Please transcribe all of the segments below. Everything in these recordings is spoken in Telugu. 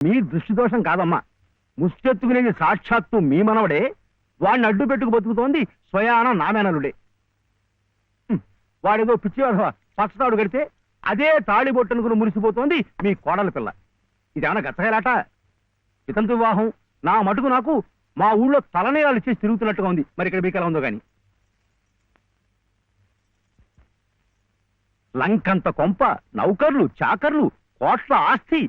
మీ దృష్టి దోషం కాదమ్మా, ముష్టెత్తుకునేది సాక్షాత్తు మీ మనవడే, వాడిని అడ్డు పెట్టుకు బతుకుతోంది స్వయాన నామేనలుడే. వాడేదో పిచ్చివాధ పచ్చతాడు కడితే అదే తాళి బొట్టనుకుని మురిసిపోతోంది మీ కోడల పిల్ల. ఇదేమన్నా గచ్చగలాట? ఇతంతు వివాహం నా మటుకు నాకు మా ఊళ్ళో తలనేరాలు ఇచ్చేసి తిరుగుతున్నట్టుగా ఉంది. మరి ఇక్కడ మీకు ఎలా ఉందో గాని. లంకంత కొంప, నౌకర్లు, చాకర్లు, కోట్ల ఆస్తి,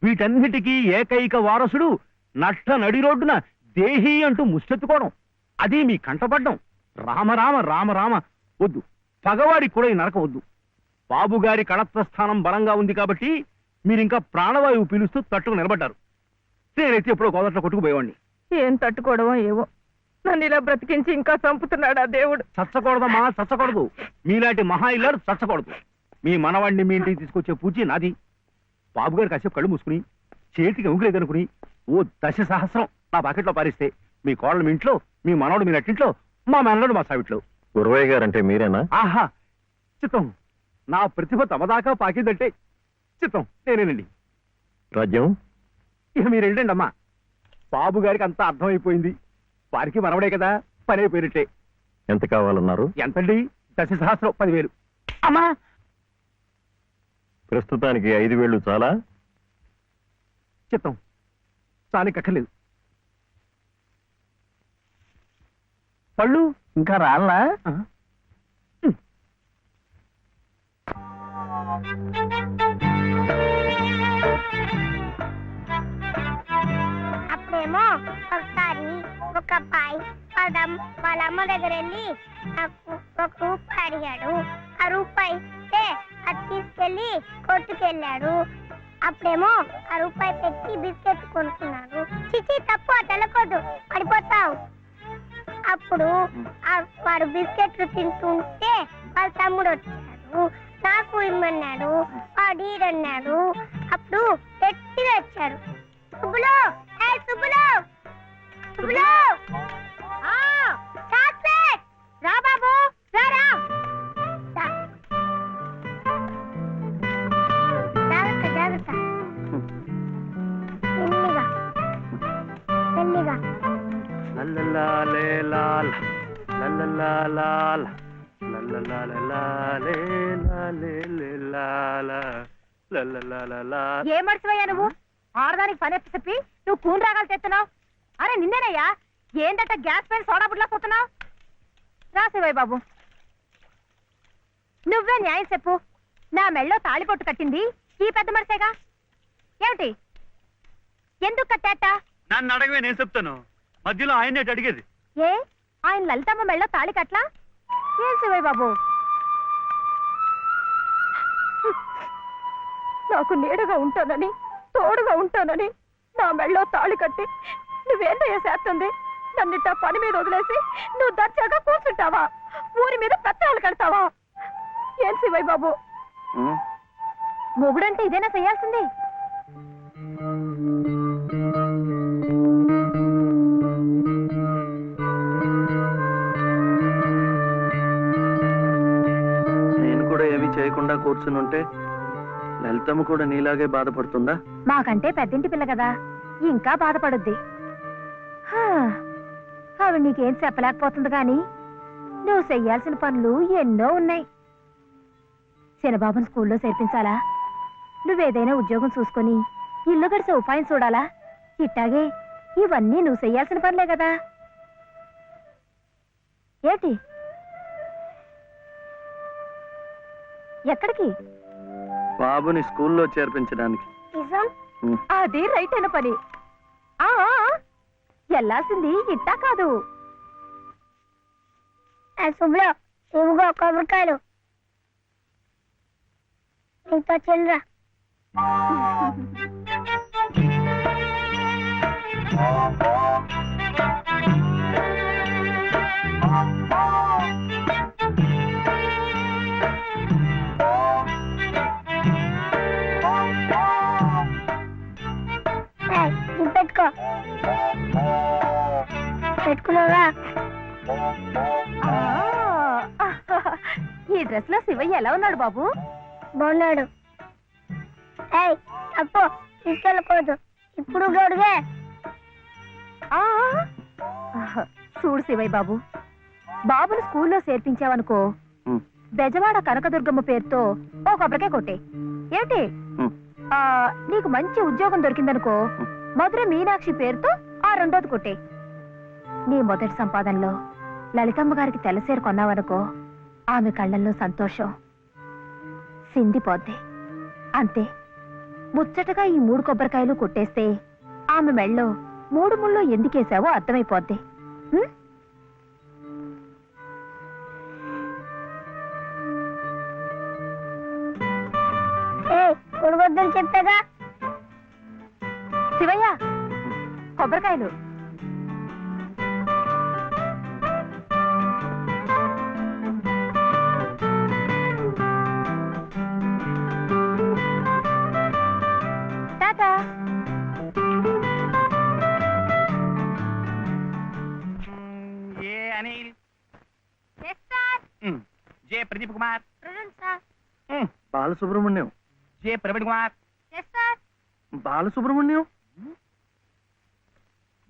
వీటన్నిటికీ ఏకైక వారసుడు నష్ట నడి రోడ్డున దేహీ అంటూ ముష్టెత్తుకోవడం, అది మీ కంటపడ్డం. రామరామ రామరామ వద్దు, పగవాడికి కూడా ఈ నరకం వద్దు. బాబుగారి కళత్రస్థానం బలంగా ఉంది కాబట్టి మీరింకా ప్రాణవాయువు పీలుస్తూ తట్టుకు నిలబడ్డారు. నేనైతే ఎప్పుడో గోదట్లో కొట్టుకుపోయేవాడిని. ఏం తట్టుకోవడమో ఏవో, నన్ను ఇలా బ్రతికించి ఇంకా చంపుతున్నాడు ఆ దేవుడు. చచ్చకూడదమ్మా, చచ్చకూడదు. మీలాంటి మహా ఇల్లారు చచ్చకూడదు. మీ మనవాడిని మీ ఇంటికి తీసుకొచ్చే పూచి నాది. బాబుగారు కాసేపు కళ్ళు మూసుకుని చేతికి ఉంగులేదనుకుని ఓ 10 సహస్రం నా పాకెట్లో పారిస్తే మీ కోడలు మీ ఇంట్లో, మీ మనవడు మీ నట్టింట్లో, మా మనవడు మా సావిట్లో. గురవయ్య గారంటే మీరేనా? ఆహా చిత్తం, నా ప్రతిభ తమదాకా పాకిందంటే చిత్తం నేనేనండి. రాజ్యం ఇక మీరు వెళ్ళండి అమ్మా. బాబు గారికి అంతా అర్థమైపోయింది. వారికి మనవడే కదా, పని అయిపోయినట్టే. ఎంత కావాలన్నారు? ఎంతండి? 10 సహస్రం, 10,000. అమ్మా ప్రస్తుతానికి 5,000 చాలా? చిత్తం చాలికక్కర్లేదు. పళ్ళు ఇంకా రాళ్ళా? అప్పుడేమో ఒకసారి ఒక అబ్బాయి వాళ్ళ అమ్మ దగ్గర వెళ్ళి నాకు 1 రూపాయి అడిగాడు. ఆ రూపాయి ఇస్తే అది తీసుకెళ్లి కొట్టుకెళ్ళాడు. అప్పుడేమో ఆ రూపాయి పెట్టి బిస్కెట్ కొనుక్కున్నాడు. చిచి తప్పు, తెలకొద్దు, పడిపోతావు. అప్పుడు వాడు బిస్కెట్లు తింటుంటే వాళ్ళ తమ్ముడు వచ్చాడు, నాకు ఇమ్మన్నాడు. వాడు ఈడన్నాడు. అప్పుడు గట్టిగా వచ్చాడు, సుబ్బులు, సుబ్బులు, సుబ్బులు, చాక్లెట్ రా బాబు, రారా. జాగ్రత్త జాగ్రత్త, మెల్లిగా మెల్లిగా. ఏ మర్చిపోయా నువ్వు? ఆడదానికి పని చెప్పి నువ్వు కూని రాగాలు తెస్తున్నావు. అరే నిన్నేనయ్యా, ఏంటంటే గ్యాస్ పైన సోడా బుడ్లా పోతున్నావు. రాసేవాయి బాబు, నువ్వే న్యాయం చెప్పు. నా మెళ్ళో తాళిపొట్టు కట్టింది ఈ పెద్ద మనిషేగా. ఏమిటి, ఎందుకు కట్టాట? నన్ను అడగవే, నేను చెప్తాను. మధ్యలో ఆయన అడిగేది ఏ, ఆయన లలితమ్మ మెళ్ళో తాళి కట్లా? ఏం శివయ్య బాబు, నాకు నీడగా ఉంటానని, తోడుగా ఉంటానని నా మెళ్ళో తాళి కట్టి నువ్వేందయ్యా చేస్తుంది? నన్నిట్ట పని మీద వదిలేసి నువ్వు దర్జాగా కూర్చుంటావా? ఊరి మీద పెత్తనాలు కడతావా? ఏం శివయ్య బాబు, మొగుడంటే ఇదేనా చేయాల్సింది? నేను కూడా ఏమీ చేయకుండా కూర్చునుంటే లలితమ్మ కూడా నీలాగే బాధపడుతుందా? మాకంటే పెద్దింటి పిల్ల కదా, ఇంకా బాధపడుద్ది. ఆవిడ నీకేం చెప్పలేకపోతుంది గాని నువ్వు చెయ్యాల్సిన పనులు ఎన్నో ఉన్నాయి. చిన్నబాబుని స్కూల్లో చేర్పించాలా, నువ్వేదైనా ఉద్యోగం చూసుకొని ఇల్లు గడిచే ఉపాయం చూడాలా. ఇట్టాగే ఇవన్నీ నువ్వు చెయ్యాల్సిన పనులే కదా. ఏంటి, ఎక్కడికి? బాబుని స్కూల్లో చేర్పించడానికి. అది రైట్ అయిన పని. వెళ్ళాల్సింది ఇట్టా కాదు. శుభ్లో ఇవిగో కొబ్బరికాయలు, నీతో చిల్లరా. పెట్టుకో, పెట్టుకున్నావా? ఈ డ్రెస్ లో శివయ్య ఎలా ఉన్నాడు బాబు? బాగున్నాడు. అప్పు తీసుకెళ్ళకూడదు. ఇప్పుడు గొడుగే ఆ, చూడు శివయ్య బాబు, బాబుని స్కూల్లో చేర్పించావనుకో, బెజవాడ కనకదుర్గమ్మ పేరుతో ఓ కొబ్బరికాయ కొట్టే. ఏమిటి? నీకు మంచి ఉద్యోగం దొరికిందనుకో, మధుర మీనాక్షి పేరుతో ఆ రెండోది కొట్టే. నీ మొదటి సంపాదనలో లలితమ్మ గారికి తెల్లసేరు కొన్నావనుకో, ఆమె కళ్ళల్లో సంతోషం సిందిపోద్ది. అంతే, ముచ్చటగా ఈ 3 కొబ్బరికాయలు కొట్టేస్తే ఆమె మెళ్ళో 3 ముళ్ళు ఎందుకేసావో అర్థమైపోద్ది. ఉం? కొడుకొద్దని చెప్పాగా. శివయ్య, కొబ్బరికాయలు. టాటా. A Anil, J Pradeep Kumar, Balasubrahmanyam. J Praveen Kumar, Balasubrahmanyam.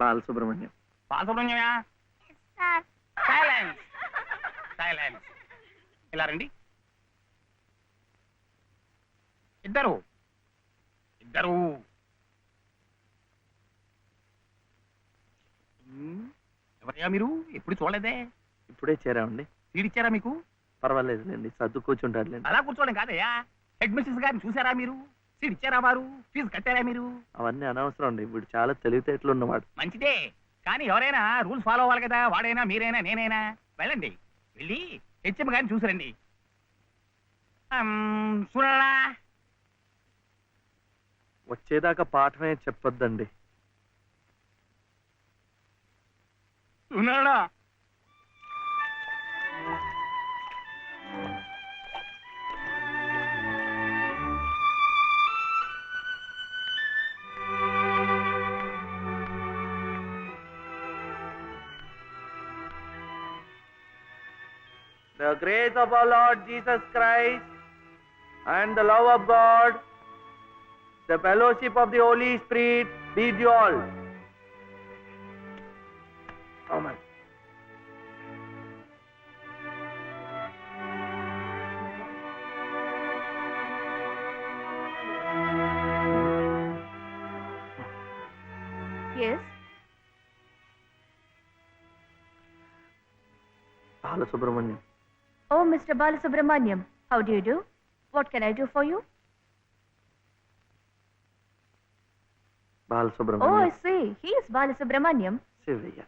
Balasubrahmanyam. బాలసుబ్రహ్మణ్యమా? Silence, silence. ఇలా రండి. ఇద్దరు ఇద్దరు. ఎవరయ్యా మీరు? ఎప్పుడు చూడలేదే. ఇప్పుడే చేరామండి. సీడిచ్చారా మీకు? పర్వాలేదులేండి, సర్దు కూర్చుంటారులేండి. అలా కూర్చోవడం కాదయ్యా, హెడ్ మిస్సెస్ గారిని చూసారా మీరు? సీట్ ఇచ్చారా వారు? ఫీజు కట్టారా మీరు? అవన్నీ అనవసరం అండి, వీడు చాలా తెలివితేటలు ఉన్నవాడు. మంచిదే, కానీ ఎవరైనా రూల్స్ ఫాలో అవ్వాలి కదా. వాడైనా మీరైనా నేనైనా. వెళ్ళండి, వెళ్ళి హెచ్ఎం గారిని చూసిరండి. చూడరా, వచ్చేదాకా పాఠమే చెప్పొద్దండి. ఉన్నాడా? The grace of our Lord Jesus Christ and the love of God, the fellowship of the Holy Spirit be with you all. Amen. Yes. Balasubramaniam. Oh, Mr. Balasubramaniam, how do you do? What can I do for you? Balasubramaniam. Oh, I see. He is Balasubramaniam. Sivaya.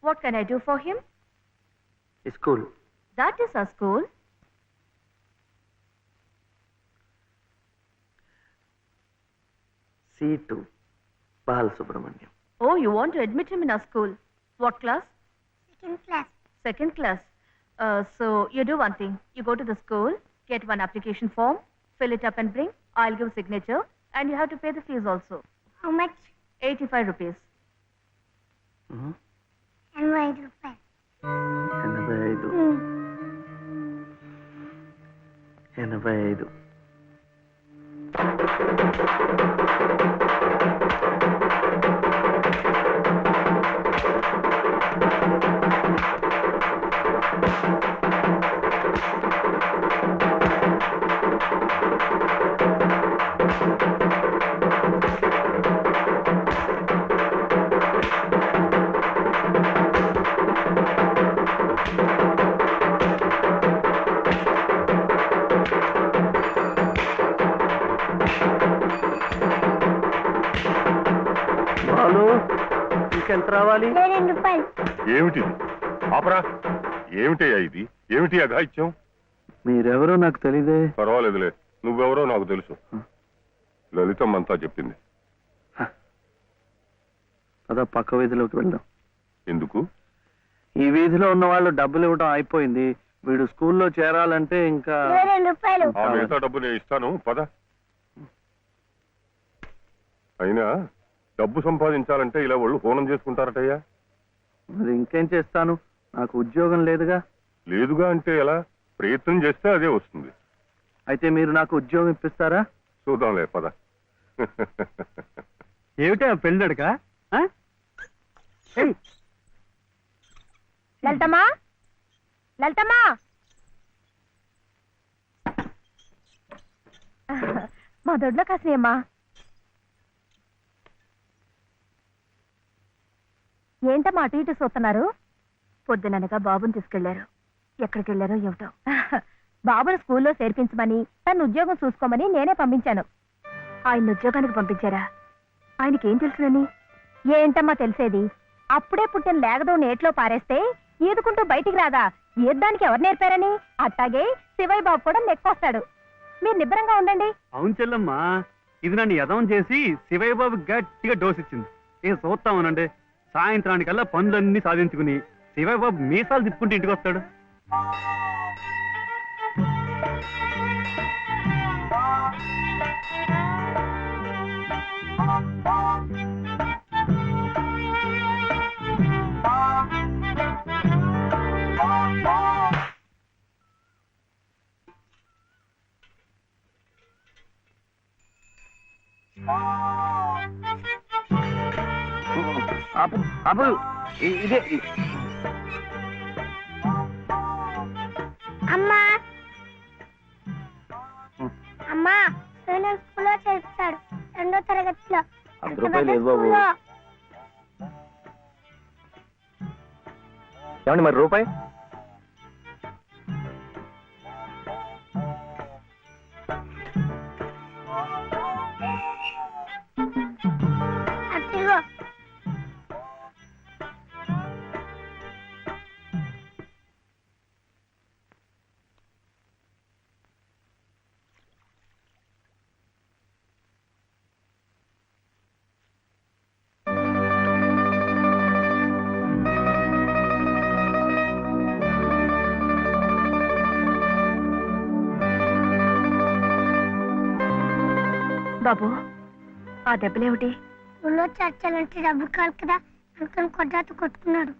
What can I do for him? School. That is our school. C2. Balasubramaniam. Oh, you want to admit him in our school. What class? Second class. Second class. So you do one thing. You go to the school, get one application form, fill it up and bring. I'll give signature, and you have to pay the fees also. How much? 85 rupees. And ₹5. 85. 85. Balu, ఇంకెంత రావాలి? ₹2. ఏమిటిది? ఆపరా. ఏమిటయ్యా ఇది? ఏమిటి అఘాయిత్యం? మీరెవరో నాకు తెలీదే. పర్వాలేదులే, నువ్వెవరో నాకు తెలుసు. లలితమ్మంతా చెప్పింది. అదా పక్క వీధిలోకి వెళ్దాం. ఎందుకు? ఈ వీధిలో ఉన్న వాళ్ళు డబ్బులు ఇవ్వడం అయిపోయింది. వీడు స్కూల్లో చేరాలంటే ఇంకా ₹2. ఆ మిగతా డబ్బు నేను ఇస్తాను, పద. అయినా డబ్బు సంపాదించాలంటే ఇలా వాళ్ళు హోనం చేసుకుంటారటయ్యా. మరి ఇంకేం చేస్తాను, నాకు ఉద్యోగం లేదుగా. లేదుగా అంటే ఎలా? ప్రయత్నం చేస్తే అదే వస్తుంది. అయితే మీరు నాకు ఉద్యోగం ఇప్పిస్తారా? చూద్దాంలే పద. ఏమిటా పెళ్ళడుక? లలితమ్మా, లలితమ్మా, మా దొడ్లో కాసినమ్మా. ఏంటమ్మా అటు ఇటు చూస్తున్నారు? పొద్దుననగా బాబుని తీసుకెళ్లారు. ఎక్కడికి వెళ్ళారో ఏమిటో. బాబుని స్కూల్లో చేర్పించమని, తను ఉద్యోగం చూసుకోమని నేనే పంపించాను. ఆయన ఉద్యోగానికి పంపించారా? ఆయనకేం తెలుసునని? ఏంటమ్మా తెలిసేది? అప్పుడే పుట్టిన లేగదో నేట్లో పారేస్తే ఈదుకుంటూ బయటికి రాదా? ఈద్దానికి ఎవరు నేర్పారని? అట్టాగే శివయ్య బాబు కూడా నెక్కొస్తాడు. మీరు నిబ్బరంగా ఉండండి. అవును చెల్లమ్మా, ఇది నన్ను యదవం చేసి శివయ్య బాబు గట్టిగా డోస్ ఇచ్చింది. ఏం చూస్తామనండి, సాయంత్రానికల్లా పనులన్నీ సాధించుకుని శివయ్య బాబు మీసాలు తిప్పుకుంటూ ఇంటికి వస్తాడు. అబ్బు ఇదే అమ్మా అమ్మా నేను స్కూల్లో చేస్తాడు 2వ తరగతిలో. 10 రూపాయలు లేదు బాబు. స్కూల్లో. ఏమండి మరి రూపాయి? అదిగో బాబు, ఆ దెబ్బలేమిటి? స్కూల్లో చర్చలంటే డబ్బు కాదు కదా, అందుకని కొట్టాత కొట్టుకున్నాడు.